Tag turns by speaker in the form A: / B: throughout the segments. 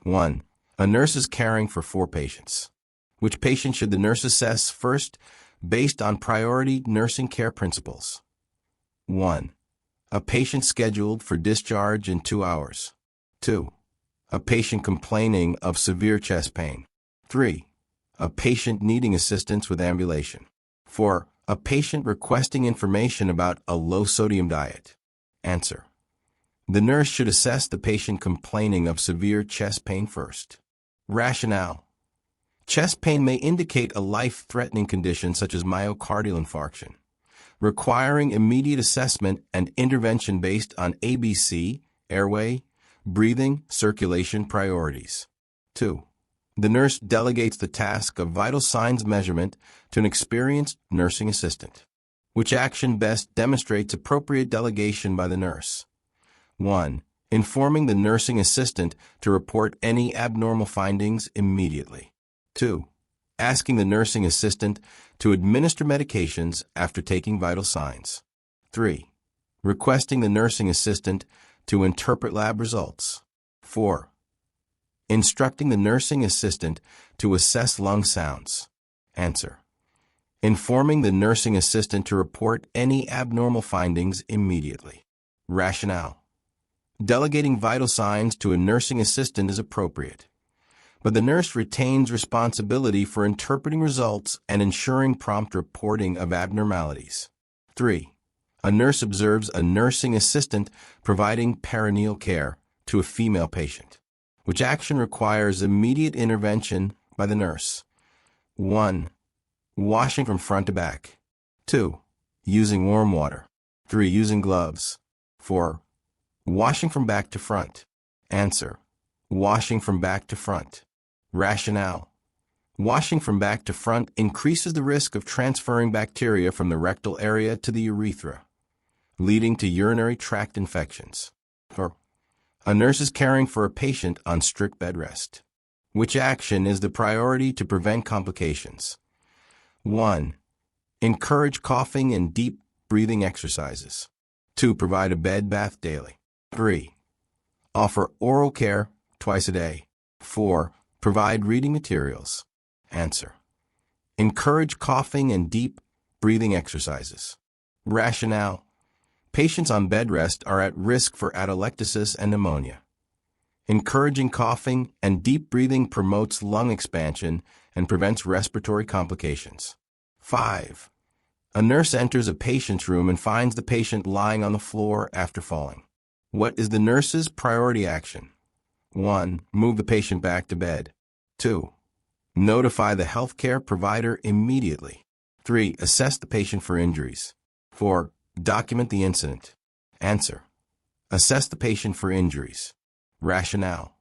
A: 1. A nurse is caring for 4 patients. Which patient should the nurse assess first based on priority nursing care principles? 1. A patient scheduled for discharge in 2 hours. 2. A patient complaining of severe chest pain. 3. A patient needing assistance with ambulation. 4. A patient requesting information about a low-sodium diet. Answer. The nurse should assess the patient complaining of severe chest pain first. Rationale. Chest pain may indicate a life-threatening condition such as myocardial infarction, requiring immediate assessment and intervention based on ABC, airway, breathing, circulation priorities. 2. The nurse delegates the task of vital signs measurement to an experienced nursing assistant. Which action best demonstrates appropriate delegation by the nurse? 1. Informing the nursing assistant to report any abnormal findings immediately. 2. Asking the nursing assistant to administer medications after taking vital signs. 3. Requesting the nursing assistant to interpret lab results. 4. Instructing the nursing assistant to assess lung sounds. Answer. Informing the nursing assistant to report any abnormal findings immediately. Rationale. Delegating vital signs to a nursing assistant is appropriate, but the nurse retains responsibility for interpreting results and ensuring prompt reporting of abnormalities. 3. A nurse observes a nursing assistant providing perineal care to a female patient. Which action requires immediate intervention by the nurse? 1. Washing from front to back. 2. Using warm water. 3. Using gloves. 4. Washing from back to front. Answer. Washing from back to front. Rationale. Washing from back to front increases the risk of transferring bacteria from the rectal area to the urethra, leading to urinary tract infections. 4. A nurse is caring for a patient on strict bed rest. Which action is the priority to prevent complications? 1. Encourage coughing and deep breathing exercises. 2. Provide a bed bath daily. 3. Offer oral care twice a day. 4. Provide reading materials. Answer. Encourage coughing and deep breathing exercises. Rationale. Patients on bed rest are at risk for atelectasis and pneumonia. Encouraging coughing and deep breathing promotes lung expansion and prevents respiratory complications. 5. A nurse enters a patient's room and finds the patient lying on the floor after falling. What is the nurse's priority action? 1. Move the patient back to bed. 2. Notify the healthcare provider immediately. 3. Assess the patient for injuries. 4. Document the incident. Answer. Assess the patient for injuries. Rationale.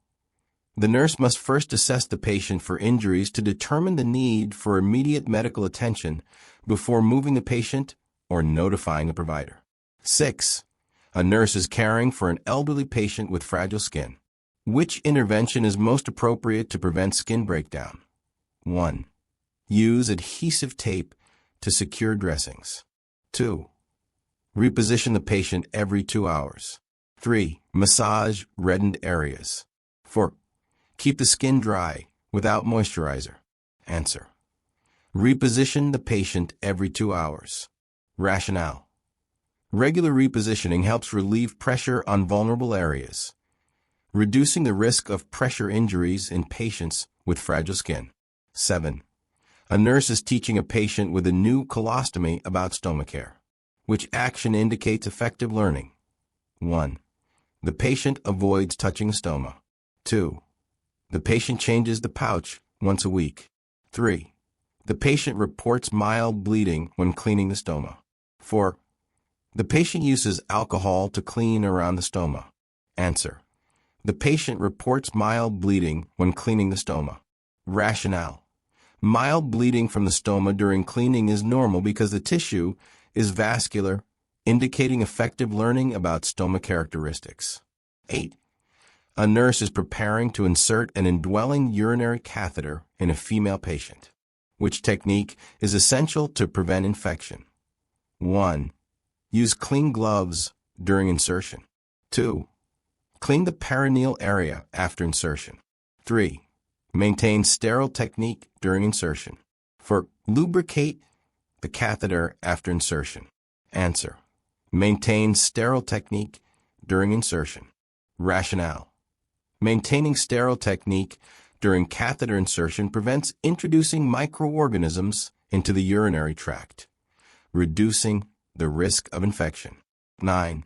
A: The nurse must first assess the patient for injuries to determine the need for immediate medical attention before moving the patient or notifying a provider. 6. A nurse is caring for an elderly patient with fragile skin. Which intervention is most appropriate to prevent skin breakdown? 1. Use adhesive tape to secure dressings. 2. Reposition the patient every 2 hours. 3. Massage reddened areas. 4. Keep the skin dry without moisturizer. Answer. Reposition the patient every 2 hours. Rationale. Regular repositioning helps relieve pressure on vulnerable areas, reducing the risk of pressure injuries in patients with fragile skin. 7. A nurse is teaching a patient with a new colostomy about stoma care. Which action indicates effective learning? 1. The patient avoids touching stoma. 2. The patient changes the pouch once a week. 3. The patient reports mild bleeding when cleaning the stoma. 4. The patient uses alcohol to clean around the stoma. Answer. The patient reports mild bleeding when cleaning the stoma. Rationale. Mild bleeding from the stoma during cleaning is normal because the tissue is vascular, indicating effective learning about stoma characteristics. 8. A nurse is preparing to insert an indwelling urinary catheter in a female patient. Which technique is essential to prevent infection? 1. Use clean gloves during insertion. 2. Clean the perineal area after insertion. 3. Maintain sterile technique during insertion. 4. Lubricate the catheter after insertion. Answer. Maintain sterile technique during insertion. Rationale. Maintaining sterile technique during catheter insertion prevents introducing microorganisms into the urinary tract, reducing the risk of infection. 9.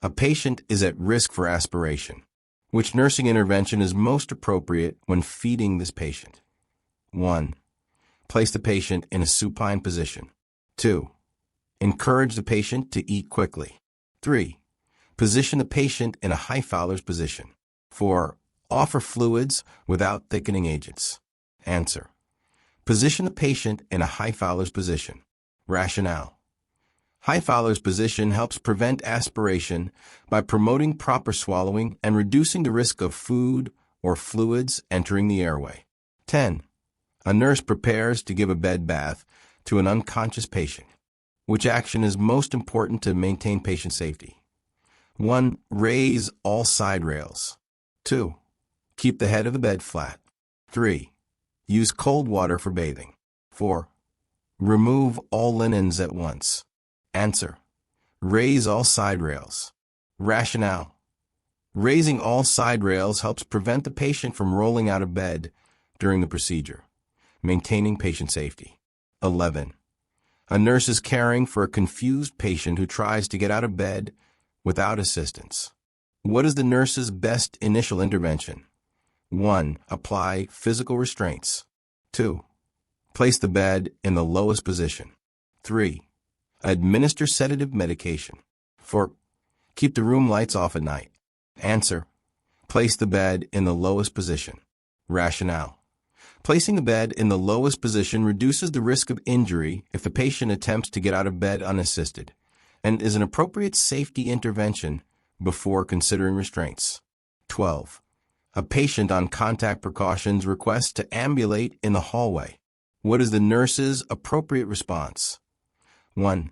A: A patient is at risk for aspiration. Which nursing intervention is most appropriate when feeding this patient? 1. Place the patient in a supine position. 2. Encourage the patient to eat quickly. 3. Position the patient in a high Fowler's position. 4. Offer fluids without thickening agents. Answer. Position the patient in a high Fowler's position. Rationale. High Fowler's position helps prevent aspiration by promoting proper swallowing and reducing the risk of food or fluids entering the airway. 10. A nurse prepares to give a bed bath to an unconscious patient. Which action is most important to maintain patient safety? 1. Raise all side rails. 2. Keep the head of the bed flat. 3. Use cold water for bathing. 4. Remove all linens at once. Answer. Raise all side rails. Rationale. Raising all side rails helps prevent the patient from rolling out of bed during the procedure, maintaining patient safety. 11. A nurse is caring for a confused patient who tries to get out of bed without assistance. What is the nurse's best initial intervention? 1. Apply physical restraints. 2. Place the bed in the lowest position. 3. Administer sedative medication. 4. Keep the room lights off at night. Answer. Place the bed in the lowest position. Rationale. Placing the bed in the lowest position reduces the risk of injury if the patient attempts to get out of bed unassisted, and is an appropriate safety intervention before considering restraints. 12. A patient on contact precautions requests to ambulate in the hallway. What is the nurse's appropriate response? 1.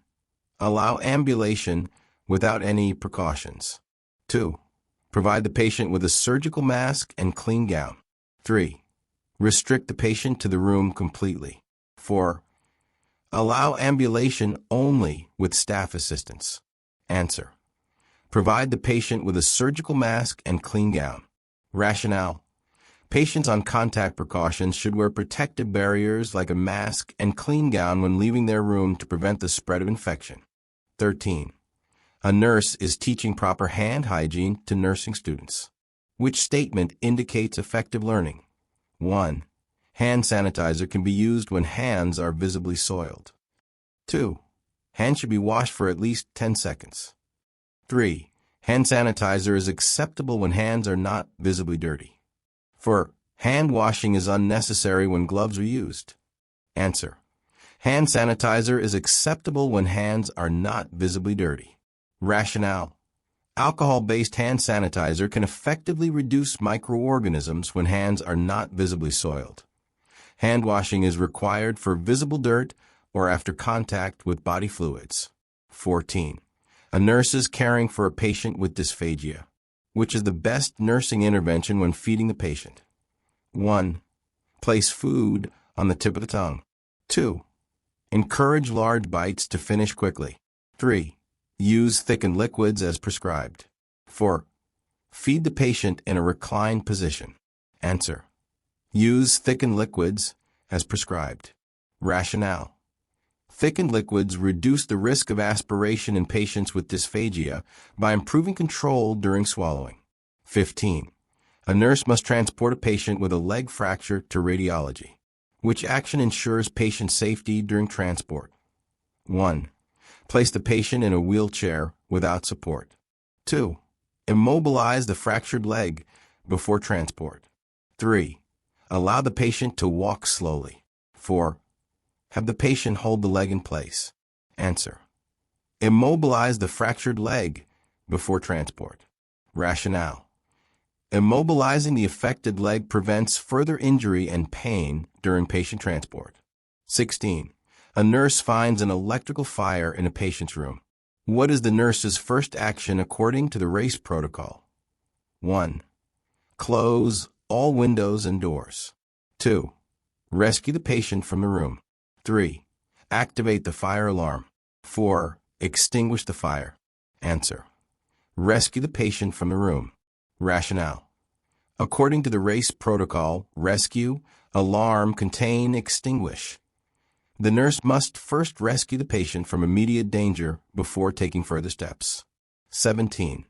A: Allow ambulation without any precautions. 2. Provide the patient with a surgical mask and clean gown. 3. Restrict the patient to the room completely. 4. Allow ambulation only with staff assistance. Answer. Provide the patient with a surgical mask and clean gown. Rationale. Patients on contact precautions should wear protective barriers like a mask and clean gown when leaving their room to prevent the spread of infection. 13. A nurse is teaching proper hand hygiene to nursing students. Which statement indicates effective learning? 1. Hand sanitizer can be used when hands are visibly soiled. 2. Hands should be washed for at least 10 seconds. 3. Hand sanitizer is acceptable when hands are not visibly dirty. 4. Hand washing is unnecessary when gloves are used. Answer. Hand sanitizer is acceptable when hands are not visibly dirty. Rationale. Alcohol-based hand sanitizer can effectively reduce microorganisms when hands are not visibly soiled. Hand washing is required for visible dirt or after contact with body fluids. 14. A nurse is caring for a patient with dysphagia. Which is the best nursing intervention when feeding the patient? 1. Place food on the tip of the tongue. 2. Encourage large bites to finish quickly. 3. Use thickened liquids as prescribed. 4. Feed the patient in a reclined position. Answer. Use thickened liquids as prescribed. Rationale. Thickened liquids reduce the risk of aspiration in patients with dysphagia by improving control during swallowing. 15. A nurse must transport a patient with a leg fracture to radiology. Which action ensures patient safety during transport? 1. Place the patient in a wheelchair without support. 2. Immobilize the fractured leg before transport. 3. Allow the patient to walk slowly. 4. Have the patient hold the leg in place. Answer. Immobilize the fractured leg before transport. Rationale. Immobilizing the affected leg prevents further injury and pain during patient transport. 16. A nurse finds an electrical fire in a patient's room. What is the nurse's first action according to the RACE protocol? 1. Close all windows and doors. 2. Rescue the patient from the room. 3. Activate the fire alarm. 4. Extinguish the fire. Answer: rescue the patient from the room. Rationale: according to the RACE protocol, rescue, alarm, contain, extinguish. The nurse must first rescue the patient from immediate danger before taking further steps. 17.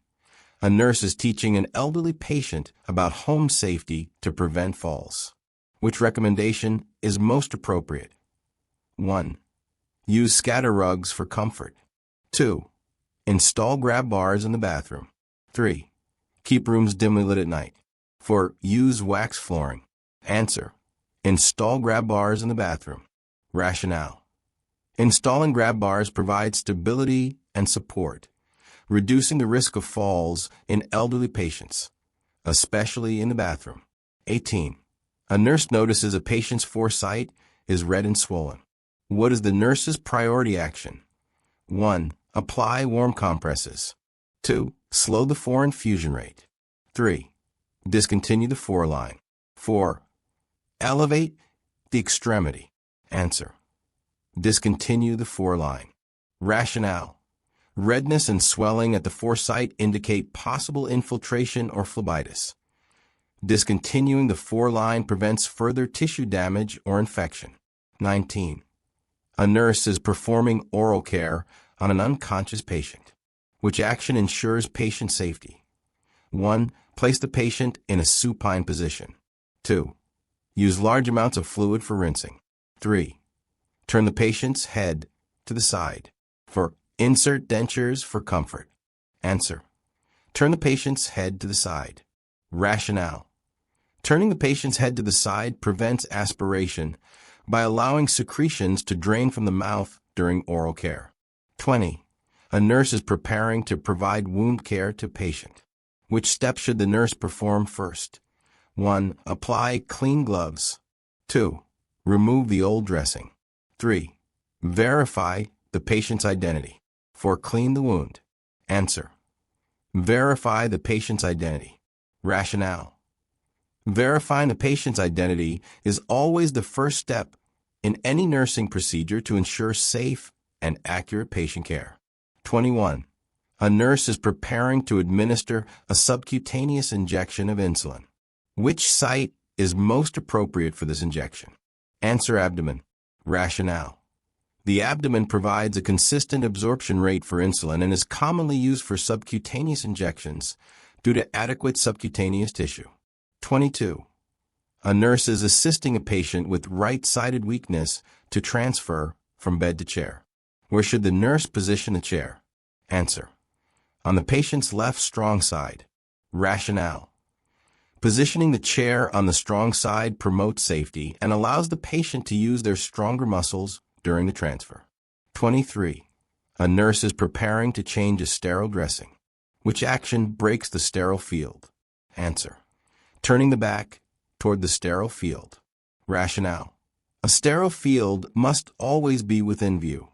A: A nurse is teaching an elderly patient about home safety to prevent falls. Which recommendation is most appropriate? 1. Use scatter rugs for comfort. 2. Install grab bars in the bathroom. 3. Keep rooms dimly lit at night. 4. Use wax flooring. Answer: install grab bars in the bathroom. Rationale: installing grab bars provides stability and support, reducing the risk of falls in elderly patients, especially in the bathroom. 18. A nurse notices a patient's foresight is red and swollen. What is the nurse's priority action? 1. Apply warm compresses. 2. Slow the 4 infusion rate. 3. Discontinue the 4 line. 4. Elevate the extremity. Answer: discontinue the 4 line. Rationale: redness and swelling at the foresight indicate possible infiltration or phlebitis. Discontinuing the 4 line prevents further tissue damage or infection. 19. A nurse is performing oral care on an unconscious patient. Which action ensures patient safety? 1. Place the patient in a supine position. 2. Use large amounts of fluid for rinsing. 3. Turn the patient's head to the side. 4. Insert dentures for comfort. Answer: turn the patient's head to the side. Rationale: turning the patient's head to the side prevents aspiration by allowing secretions to drain from the mouth during oral care. 20. A nurse is preparing to provide wound care to patient. Which step should the nurse perform first? 1. Apply clean gloves. 2. Remove the old dressing. 3. Verify the patient's identity. 4. Clean the wound. Answer: verify the patient's identity. Rationale: verifying the patient's identity is always the first step in any nursing procedure to ensure safe and accurate patient care. 21. A nurse is preparing to administer a subcutaneous injection of insulin. Which site is most appropriate for this injection? Answer: abdomen. Rationale: the abdomen provides a consistent absorption rate for insulin and is commonly used for subcutaneous injections due to adequate subcutaneous tissue. 22. A nurse is assisting a patient with right-sided weakness to transfer from bed to chair. Where should the nurse position the chair? Answer: on the patient's left strong side. Rationale: positioning the chair on the strong side promotes safety and allows the patient to use their stronger muscles during the transfer. 23. A nurse is preparing to change a sterile dressing. Which action breaks the sterile field? Answer: turning the back toward the sterile field. Rationale: a sterile field must always be within view.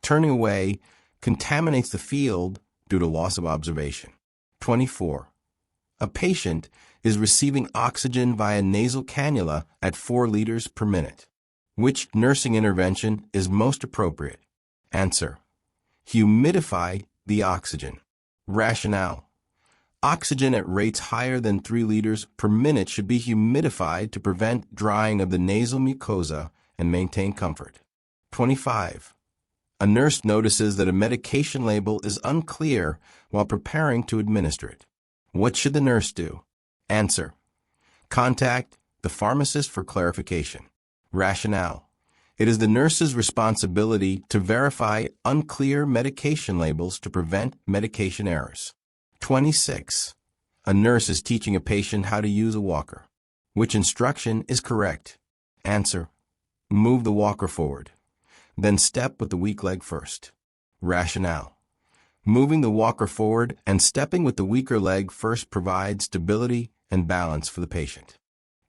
A: Turning away contaminates the field due to loss of observation. 24. A patient is receiving oxygen via nasal cannula at 4 liters per minute. Which nursing intervention is most appropriate? Answer: humidify the oxygen. Rationale: oxygen at rates higher than 3 liters per minute should be humidified to prevent drying of the nasal mucosa and maintain comfort. 25. A nurse notices that a medication label is unclear while preparing to administer it. What should the nurse do? Answer: contact the pharmacist for clarification. Rationale: it is the nurse's responsibility to verify unclear medication labels to prevent medication errors. 26. A nurse is teaching a patient how to use a walker. Which instruction is correct? Answer: move the walker forward. Then step with the weak leg first. Rationale: moving the walker forward and stepping with the weaker leg first provides stability and balance for the patient.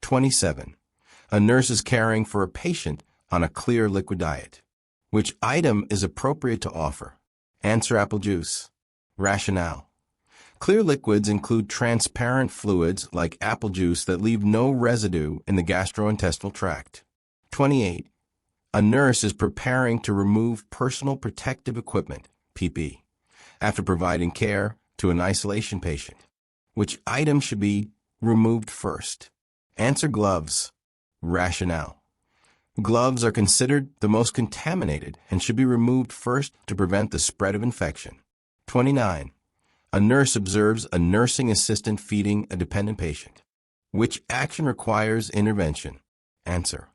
A: 27. A nurse is caring for a patient on a clear liquid diet. Which item is appropriate to offer? Answer: apple juice. Rationale: Clear liquids include transparent fluids like apple juice that leave no residue in the gastrointestinal tract. 28. A nurse is preparing to remove personal protective equipment, PP, after providing care to an isolation patient. Which item should be removed first? Answer: gloves. Rationale: gloves are considered the most contaminated and should be removed first to prevent the spread of infection. 29. A nurse observes a nursing assistant feeding a dependent patient. Which action requires intervention? Answer: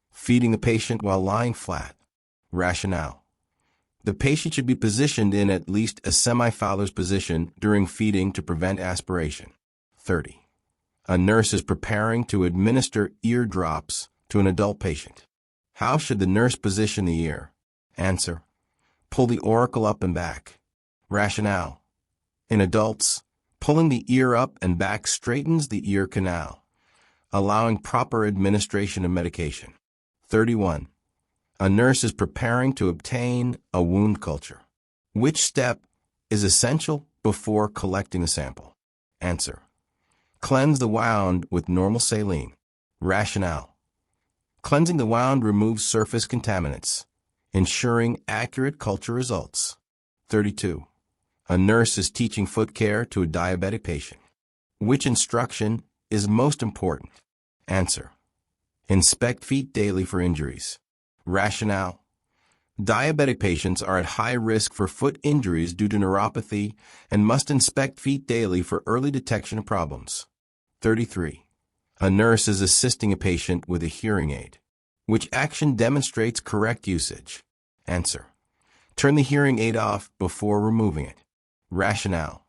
A: feeding the patient while lying flat. Rationale: the patient should be positioned in at least a semi-Fowler's position during feeding to prevent aspiration. 30. A nurse is preparing to administer ear drops to an adult patient. How should the nurse position the ear? Answer: pull the auricle up and back. Rationale: in adults, pulling the ear up and back straightens the ear canal, allowing proper administration of medication. 31. A nurse is preparing to obtain a wound culture. Which step is essential before collecting the sample? Answer: cleanse the wound with normal saline. Rationale: cleansing the wound removes surface contaminants, ensuring accurate culture results. 32. A nurse is teaching foot care to a diabetic patient. Which instruction is most important? Answer: inspect feet daily for injuries. Rationale: diabetic patients are at high risk for foot injuries due to neuropathy and must inspect feet daily for early detection of problems. 33. A nurse is assisting a patient with a hearing aid. Which action demonstrates correct usage? Answer: turn the hearing aid off before removing it. Rationale: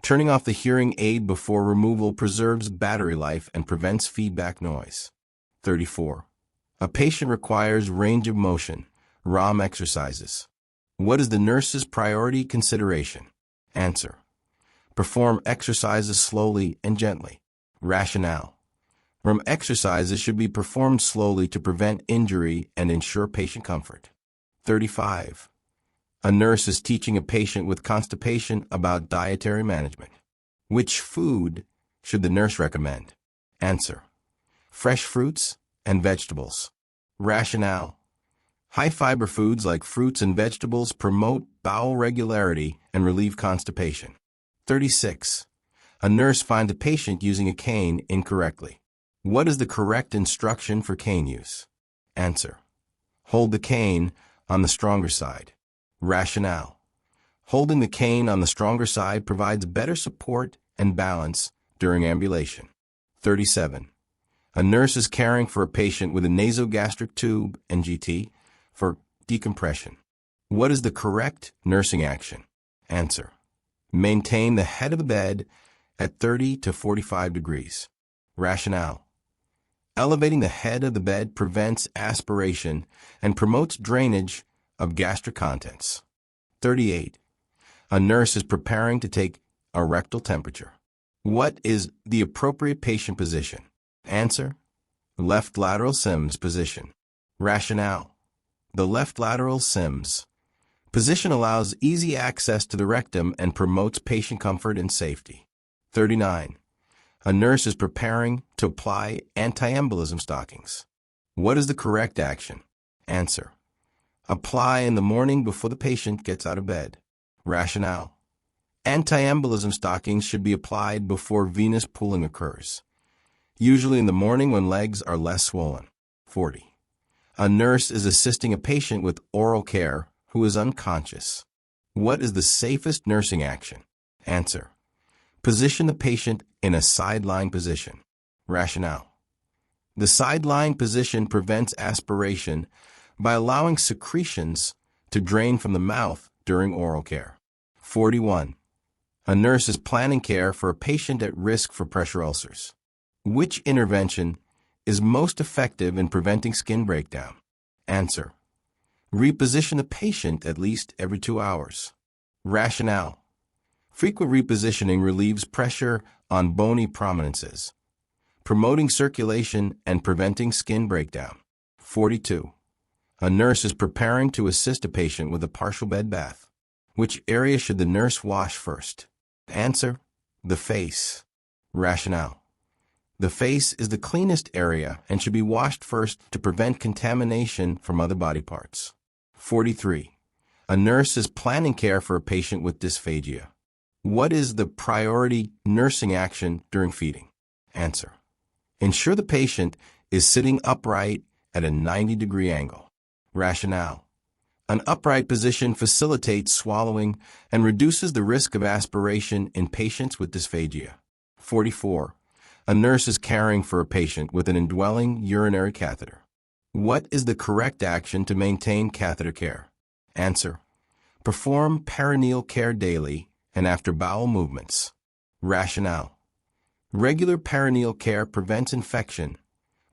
A: turning off the hearing aid before removal preserves battery life and prevents feedback noise. 34. A patient requires range of motion, ROM exercises. What is the nurse's priority consideration? Answer: perform exercises slowly and gently. Rationale: ROM exercises should be performed slowly to prevent injury and ensure patient comfort. 35. A nurse is teaching a patient with constipation about dietary management. Which food should the nurse recommend? Answer: fresh fruits and vegetables. Rationale: high-fiber foods like fruits and vegetables promote bowel regularity and relieve constipation. 36. A nurse finds a patient using a cane incorrectly. What is the correct instruction for cane use? Answer: hold the cane on the stronger side. Rationale: holding the cane on the stronger side provides better support and balance during ambulation. 37. A nurse is caring for a patient with a nasogastric tube, NGT, for decompression. What is the correct nursing action? Answer: maintain the head of the bed at 30 to 45 degrees. Rationale: elevating the head of the bed prevents aspiration and promotes drainage of gastric contents. 38. A nurse is preparing to take a rectal temperature. What is the appropriate patient position? Answer: left lateral Sims position. Rationale: the left lateral Sims position allows easy access to the rectum and promotes patient comfort and safety. 39. A nurse is preparing to apply anti-embolism stockings. What is the correct action? Answer: apply in the morning before the patient gets out of bed. Rationale: anti-embolism stockings should be applied before venous pooling occurs, usually in the morning when legs are less swollen. 40. A nurse is assisting a patient with oral care who is unconscious. What is the safest nursing action? Answer: position the patient in a sideline position. Rationale: the sideline position prevents aspiration by allowing secretions to drain from the mouth during oral care. 41. A nurse is planning care for a patient at risk for pressure ulcers. Which intervention is most effective in preventing skin breakdown? Answer: reposition the patient at least every 2 hours. Rationale: frequent repositioning relieves pressure on bony prominences, promoting circulation and preventing skin breakdown. 42. A nurse is preparing to assist a patient with a partial bed bath. Which area should the nurse wash first? Answer: the face. Rationale: the face is the cleanest area and should be washed first to prevent contamination from other body parts. 43. A nurse is planning care for a patient with dysphagia. What is the priority nursing action during feeding? Answer: ensure the patient is sitting upright at a 90-degree angle. Rationale: an upright position facilitates swallowing and reduces the risk of aspiration in patients with dysphagia. 44. A nurse is caring for a patient with an indwelling urinary catheter. What is the correct action to maintain catheter care? Answer: perform perineal care daily and after bowel movements. Rationale: regular perineal care prevents infection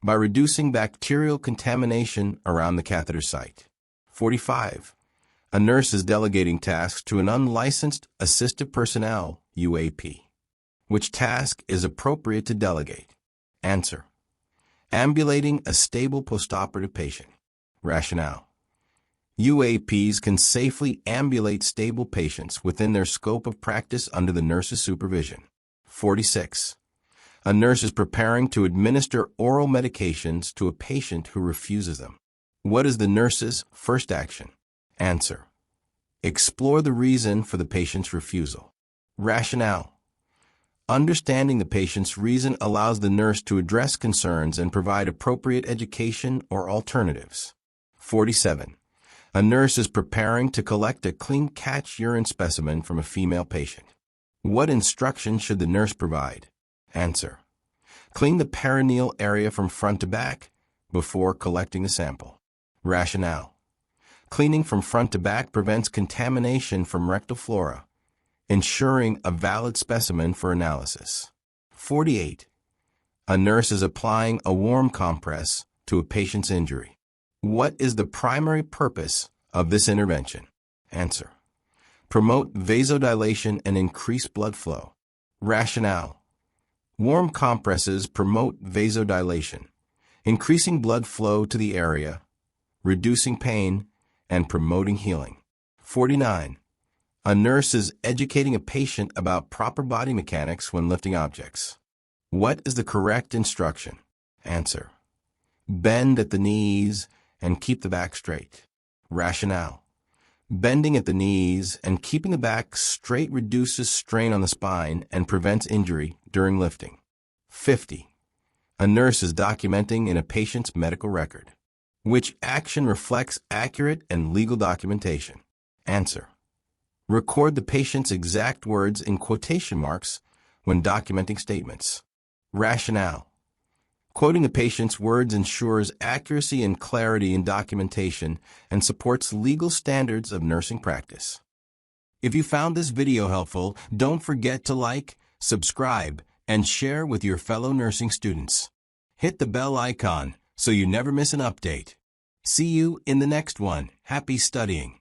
A: by reducing bacterial contamination around the catheter site. 45. A nurse is delegating tasks to an unlicensed assistive personnel, UAP. Which task is appropriate to delegate? Answer: ambulating a stable postoperative patient. Rationale: UAPs can safely ambulate stable patients within their scope of practice under the nurse's supervision. 46. A nurse is preparing to administer oral medications to a patient who refuses them. What is the nurse's first action? Answer: explore the reason for the patient's refusal. Rationale: understanding the patient's reason allows the nurse to address concerns and provide appropriate education or alternatives. 47. A nurse is preparing to collect a clean catch urine specimen from a female patient. What instruction should the nurse provide? Answer: clean the perineal area from front to back before collecting the sample. Rationale: cleaning from front to back prevents contamination from rectal flora, ensuring a valid specimen for analysis. 48. A nurse is applying a warm compress to a patient's injury. What is the primary purpose of this intervention? Answer: promote vasodilation and increase blood flow. Rationale: warm compresses promote vasodilation, increasing blood flow to the area, reducing pain, and promoting healing. 49. A nurse is educating a patient about proper body mechanics when lifting objects. What is the correct instruction? Answer: bend at the knees and keep the back straight. Rationale: bending at the knees and keeping the back straight reduces strain on the spine and prevents injury during lifting. 50. A nurse is documenting in a patient's medical record. Which action reflects accurate and legal documentation? Answer: record the patient's exact words in quotation marks when documenting statements. Rationale: quoting the patient's words ensures accuracy and clarity in documentation and supports legal standards of nursing practice. If you found this video helpful, don't forget to like, subscribe, and share with your fellow nursing students. Hit the bell icon so you never miss an update. See you in the next one. Happy studying!